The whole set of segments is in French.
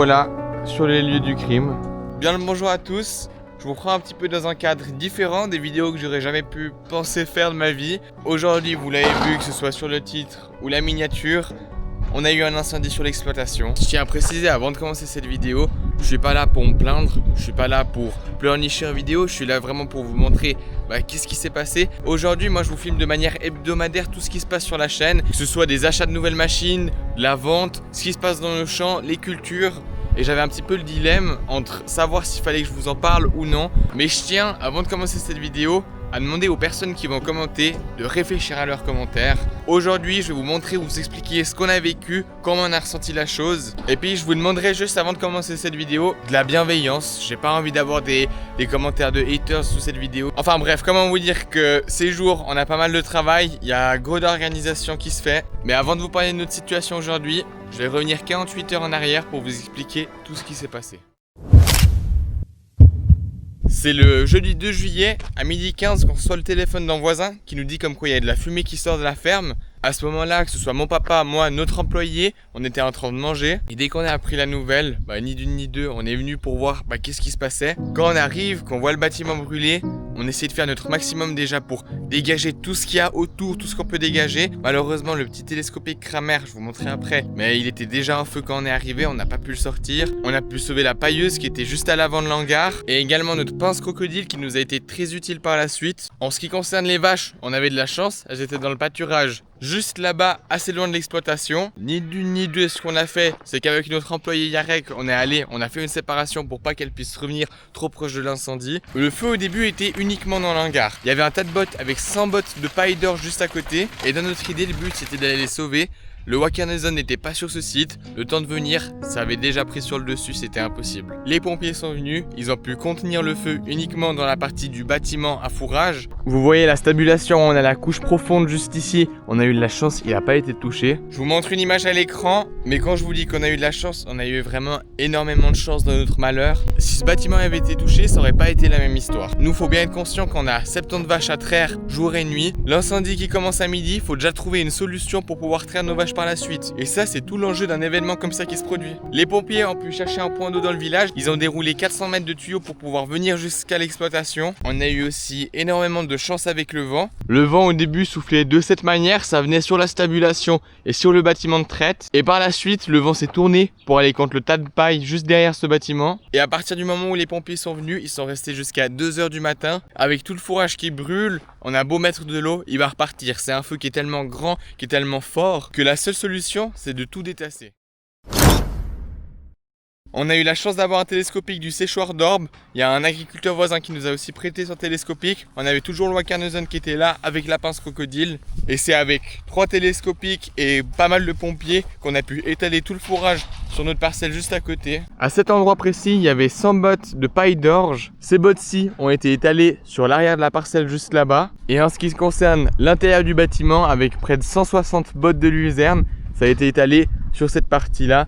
voilà sur les lieux du crime. Bien le bonjour à tous. Je vous prends un petit peu dans un cadre différent des vidéos que j'aurais jamais pu penser faire de ma vie. Aujourd'hui, vous l'avez vu, que ce soit sur le titre ou la miniature, on a eu un incendie sur l'exploitation. Je tiens à préciser avant de commencer cette vidéo, je suis pas là pour me plaindre, je suis pas là pour pleurnicher en vidéo, je suis là vraiment pour vous montrer qu'est-ce qui s'est passé. Aujourd'hui, moi je vous filme de manière hebdomadaire tout ce qui se passe sur la chaîne, que ce soit des achats de nouvelles machines, la vente, ce qui se passe dans nos champs, les cultures. Et j'avais un petit peu le dilemme entre savoir s'il fallait que je vous en parle ou non. Mais je tiens, avant de commencer cette vidéo, à demander aux personnes qui vont commenter de réfléchir à leurs commentaires. Aujourd'hui, je vais vous montrer, vous expliquer ce qu'on a vécu, comment on a ressenti la chose. Et puis, je vous demanderai juste avant de commencer cette vidéo, de la bienveillance. J'ai pas envie d'avoir des commentaires de haters sous cette vidéo. Enfin bref, comment vous dire que ces jours, on a pas mal de travail, il y a gros d'organisation qui se fait. Mais avant de vous parler de notre situation aujourd'hui, je vais revenir 48 heures en arrière pour vous expliquer tout ce qui s'est passé. C'est le jeudi 2 juillet à 12h15 qu'on reçoit le téléphone d'un voisin qui nous dit comme quoi il y a de la fumée qui sort de la ferme. À ce moment-là, que ce soit mon papa, moi, notre employé, on était en train de manger. Et dès qu'on a appris la nouvelle, ni d'une ni deux, on est venu pour voir qu'est-ce qui se passait. Quand on arrive, qu'on voit le bâtiment brûler, on essaie de faire notre maximum déjà pour dégager tout ce qu'il y a autour, tout ce qu'on peut dégager. Malheureusement, le petit télescopique Kramer, je vous montrerai après, mais il était déjà en feu quand on est arrivé, on n'a pas pu le sortir. On a pu sauver la pailleuse qui était juste à l'avant de l'hangar et également notre pince crocodile qui nous a été très utile par la suite. En ce qui concerne les vaches, on avait de la chance, elles étaient dans le pâturage. Juste là-bas, assez loin de l'exploitation. Ni d'une ni deux, ce qu'on a fait, c'est qu'avec notre employé Yarek, on a fait une séparation pour pas qu'elle puisse revenir trop proche de l'incendie. Le feu au début était uniquement dans l'hangar. Il y avait un tas de bottes avec 100 bottes de paille d'or juste à côté. Et dans notre idée, le but c'était d'aller les sauver. Le Wakarnezon n'était pas sur ce site, le temps de venir, ça avait déjà pris sur le dessus, c'était impossible. Les pompiers sont venus, ils ont pu contenir le feu uniquement dans la partie du bâtiment à fourrage. Vous voyez la stabulation, on a la couche profonde juste ici, on a eu de la chance, il n'a pas été touché. Je vous montre une image à l'écran, mais quand je vous dis qu'on a eu de la chance, on a eu vraiment énormément de chance dans notre malheur. Si ce bâtiment avait été touché, ça aurait pas été la même histoire. Nous, faut bien être conscient qu'on a 70 vaches à traire jour et nuit. L'incendie qui commence à midi, il faut déjà trouver une solution pour pouvoir traire nos vaches par la suite. Et ça, c'est tout l'enjeu d'un événement comme ça qui se produit. Les pompiers ont pu chercher un point d'eau dans le village. Ils ont déroulé 400 mètres de tuyaux pour pouvoir venir jusqu'à l'exploitation. On a eu aussi énormément de chance avec le vent. Le vent au début soufflait de cette manière. Ça venait sur la stabulation et sur le bâtiment de traite. Et par la suite, le vent s'est tourné pour aller contre le tas de paille juste derrière ce bâtiment. Et à partir du moment où les pompiers sont venus, ils sont restés jusqu'à 2h du matin. Avec tout le fourrage qui brûle, on a beau mettre de l'eau, il va repartir. C'est un feu qui est tellement grand, qui est tellement fort que la seule solution, c'est de tout détasser. On a eu la chance d'avoir un télescopique du séchoir d'Orbe. Il y a un agriculteur voisin qui nous a aussi prêté son télescopique. On avait toujours le Wakarnezon qui était là avec la pince crocodile. Et c'est avec 3 télescopiques et pas mal de pompiers qu'on a pu étaler tout le fourrage sur notre parcelle juste à côté. À cet endroit précis, il y avait 100 bottes de paille d'orge. Ces bottes-ci ont été étalées sur l'arrière de la parcelle juste là-bas. Et en ce qui concerne l'intérieur du bâtiment, avec près de 160 bottes de luzerne, ça a été étalé sur cette partie-là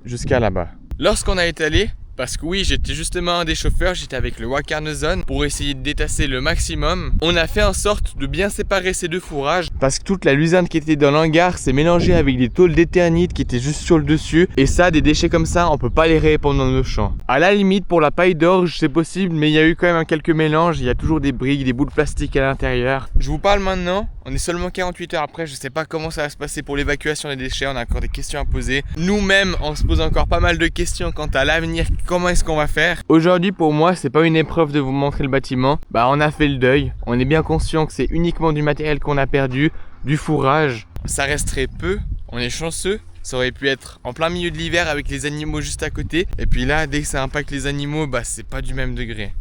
jusqu'à là-bas. Lorsqu'on a étalé, parce que oui, j'étais justement un des chauffeurs, j'étais avec le Wakarnezon pour essayer de détasser le maximum. On a fait en sorte de bien séparer ces deux fourrages parce que toute la luzerne qui était dans l'hangar s'est mélangée avec des tôles d'éternite qui étaient juste sur le dessus. Et ça, des déchets comme ça, on peut pas les répandre dans nos champs. À la limite, pour la paille d'orge, c'est possible, mais il y a eu quand même quelques mélanges. Il y a toujours des briques, des bouts de plastique à l'intérieur. Je vous parle maintenant. On est seulement 48 heures après, je sais pas comment ça va se passer pour l'évacuation des déchets, on a encore des questions à poser. Nous-mêmes, on se pose encore pas mal de questions quant à l'avenir, comment est-ce qu'on va faire. Aujourd'hui, pour moi, c'est pas une épreuve de vous montrer le bâtiment. On a fait le deuil, on est bien conscient que c'est uniquement du matériel qu'on a perdu, du fourrage. Ça resterait peu, on est chanceux. Ça aurait pu être en plein milieu de l'hiver avec les animaux juste à côté. Et puis là, dès que ça impacte les animaux, c'est pas du même degré.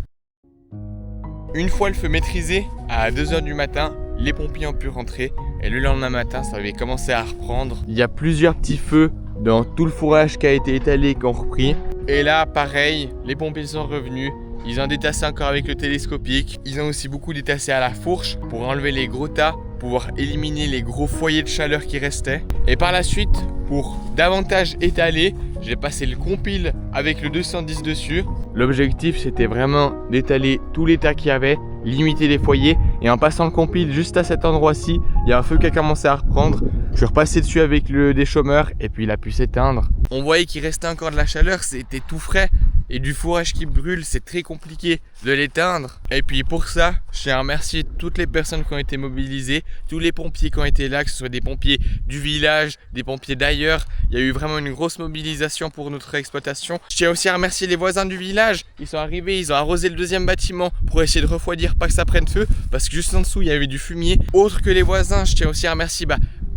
Une fois le feu maîtrisé, à 2h du matin, les pompiers ont pu rentrer et le lendemain matin, ça avait commencé à reprendre. Il y a plusieurs petits feux dans tout le fourrage qui a été étalé et qui ont repris. Et là, pareil, les pompiers sont revenus. Ils ont détassé encore avec le télescopique. Ils ont aussi beaucoup détassé à la fourche pour enlever les gros tas, pouvoir éliminer les gros foyers de chaleur qui restaient. Et par la suite, pour davantage étaler, j'ai passé le compile avec le 210 dessus. L'objectif, c'était vraiment d'étaler tous les tas qu'il y avait, limiter les foyers. Et en passant le compile juste à cet endroit-ci, il y a un feu qui a commencé à reprendre. Je suis repassé dessus avec le déchômeur et puis il a pu s'éteindre. on voyait qu'il restait encore de la chaleur, c'était tout frais. Et du fourrage qui brûle, c'est très compliqué de l'éteindre. Et puis pour ça, je tiens à remercier toutes les personnes qui ont été mobilisées, tous les pompiers qui ont été là, que ce soit des pompiers du village, des pompiers d'ailleurs. Il y a eu vraiment une grosse mobilisation pour notre exploitation. Je tiens aussi à remercier les voisins du village. Ils sont arrivés, ils ont arrosé le deuxième bâtiment pour essayer de refroidir, pas que ça prenne feu, parce que juste en dessous, il y avait du fumier. Autre que les voisins, je tiens aussi à remercier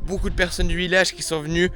beaucoup de personnes du village qui sont venues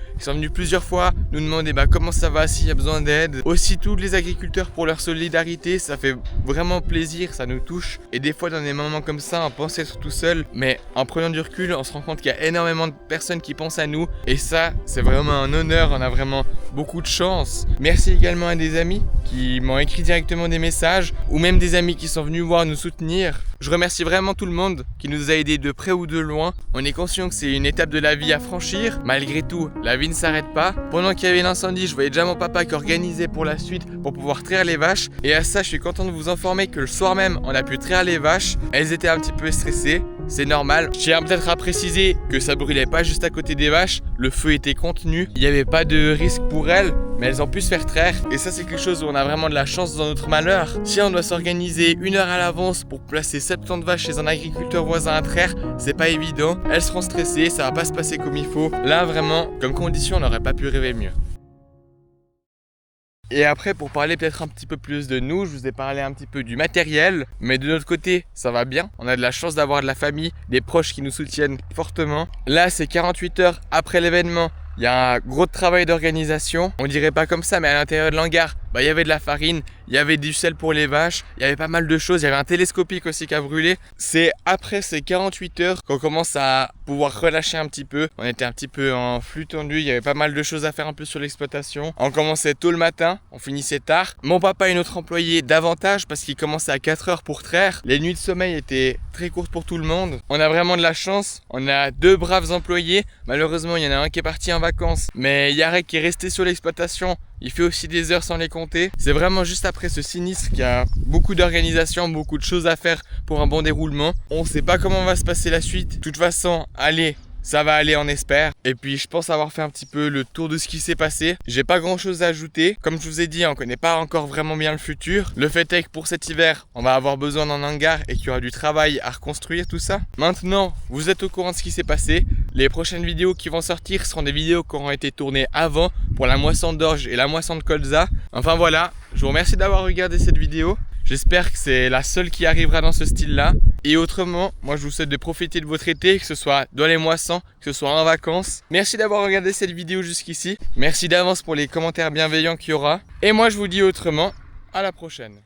plusieurs fois nous demander comment ça va, s'il y a besoin d'aide. Aussi tous les agriculteurs pour leur solidarité, ça fait vraiment plaisir, ça nous touche. Et des fois dans des moments comme ça, on pense être tout seul, mais en prenant du recul, on se rend compte qu'il y a énormément de personnes qui pensent à nous. Et ça, c'est vraiment un honneur, on a vraiment beaucoup de chance. Merci également à des amis qui m'ont écrit directement des messages, ou même des amis qui sont venus voir nous soutenir. Je remercie vraiment tout le monde qui nous a aidés de près ou de loin. On est conscient que c'est une étape de la vie à franchir. Malgré tout, la vie ne s'arrête pas. Pendant qu'il y avait l'incendie, je voyais déjà mon papa qui organisait pour la suite pour pouvoir traire les vaches. Et à ça, je suis content de vous informer que le soir même, on a pu traire les vaches. Elles étaient un petit peu stressées. C'est normal. Je tiens peut-être à préciser que ça brûlait pas juste à côté des vaches. Le feu était contenu. Il n'y avait pas de risque pour elles, mais elles ont pu se faire traire. Et ça, c'est quelque chose où on a vraiment de la chance dans notre malheur. Si on doit s'organiser 1 heure à l'avance pour placer 70 vaches chez un agriculteur voisin à traire, c'est pas évident. Elles seront stressées, ça va pas se passer comme il faut. Là, vraiment, comme condition, on n'aurait pas pu rêver mieux. Et après, pour parler peut-être un petit peu plus de nous, je vous ai parlé un petit peu du matériel, mais de notre côté, ça va bien. On a de la chance d'avoir de la famille, des proches qui nous soutiennent fortement. Là, c'est 48 heures après l'événement. Il y a un gros travail d'organisation. On dirait pas comme ça, mais à l'intérieur de l'hangar, il y avait de la farine, il y avait du sel pour les vaches, il y avait pas mal de choses. Il y avait un télescopique aussi qui a brûlé. C'est après ces 48 heures qu'on commence à pouvoir relâcher un petit peu. On était un petit peu en flux tendu, il y avait pas mal de choses à faire un peu sur l'exploitation. On commençait tôt le matin, on finissait tard. Mon papa et notre employé davantage parce qu'il commençait à 4 heures pour traire. Les nuits de sommeil étaient très courtes pour tout le monde. On a vraiment de la chance. On a 2 braves employés. Malheureusement, il y en a un qui est parti en vacances, mais Yarek qui est resté sur l'exploitation. Il fait aussi des heures sans les compter. C'est vraiment juste après ce sinistre qu'il y a beaucoup d'organisation, beaucoup de choses à faire pour un bon déroulement. On ne sait pas comment va se passer la suite. De toute façon, allez, ça va aller, on espère. Et puis je pense avoir fait un petit peu le tour de ce qui s'est passé. J'ai pas grand chose à ajouter. Comme je vous ai dit, on connaît pas encore vraiment bien le futur. Le fait est que pour cet hiver, on va avoir besoin d'un hangar et qu'il y aura du travail à reconstruire tout ça. Maintenant, vous êtes au courant de ce qui s'est passé. Les prochaines vidéos qui vont sortir seront des vidéos qui auront été tournées avant pour la moisson d'orge et la moisson de colza. Enfin voilà, je vous remercie d'avoir regardé cette vidéo. J'espère que c'est la seule qui arrivera dans ce style-là. Et autrement, moi je vous souhaite de profiter de votre été, que ce soit dans les moissons, que ce soit en vacances. Merci d'avoir regardé cette vidéo jusqu'ici. Merci d'avance pour les commentaires bienveillants qu'il y aura. Et moi je vous dis autrement, à la prochaine.